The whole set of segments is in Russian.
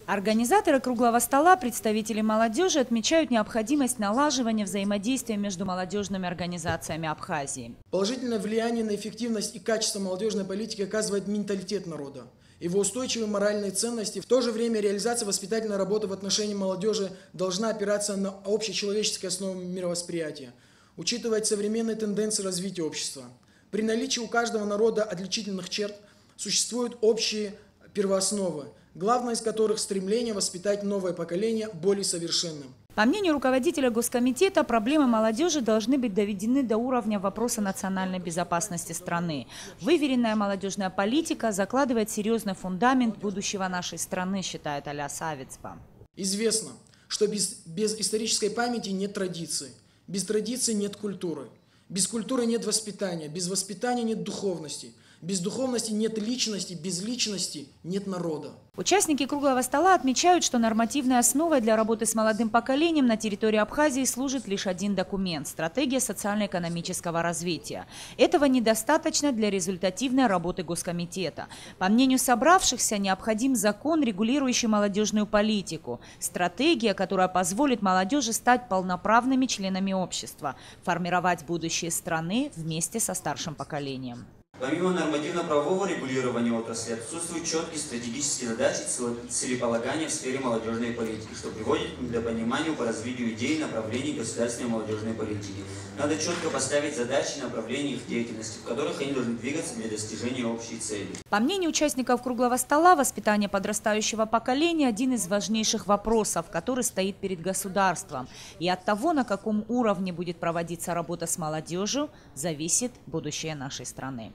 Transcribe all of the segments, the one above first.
Организаторы круглого стола, представители молодежи отмечают необходимость налаживания взаимодействия между молодежными организациями Абхазии. Положительное влияние на эффективность и качество молодежной политики оказывает менталитет народа, его устойчивые моральные ценности. В то же время реализация воспитательной работы в отношении молодежи должна опираться на общечеловеческие основы мировосприятия, учитывать современные тенденции развития общества. При наличии у каждого народа отличительных черт существуют общие первоосновы, главное из которых стремление воспитать новое поколение более совершенным. По мнению руководителя Госкомитета, проблемы молодежи должны быть доведены до уровня вопроса национальной безопасности страны. Выверенная молодежная политика закладывает серьезный фундамент будущего нашей страны, считает Аляс Авицба. Известно, что без исторической памяти нет традиции, без традиции нет культуры, без культуры нет воспитания, без воспитания нет духовности. Без духовности нет личности, без личности нет народа. Участники круглого стола отмечают, что нормативной основой для работы с молодым поколением на территории Абхазии служит лишь один документ – стратегия социально-экономического развития. Этого недостаточно для результативной работы Госкомитета. По мнению собравшихся, необходим закон, регулирующий молодежную политику. Стратегия, которая позволит молодежи стать полноправными членами общества, формировать будущее страны вместе со старшим поколением. Помимо нормативно-правового регулирования отрасли, отсутствуют четкие стратегические задачи и целеполагания в сфере молодежной политики, что приводит к недопониманию по развитию идей и направлений государственной молодежной политики. Надо четко поставить задачи и направления их деятельности, в которых они должны двигаться для достижения общей цели. По мнению участников круглого стола, воспитание подрастающего поколения – один из важнейших вопросов, который стоит перед государством. И от того, на каком уровне будет проводиться работа с молодежью, зависит будущее нашей страны.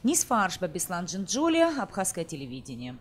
Нисфа Аршба, Беслан Джинджолия, Абхазское телевидение.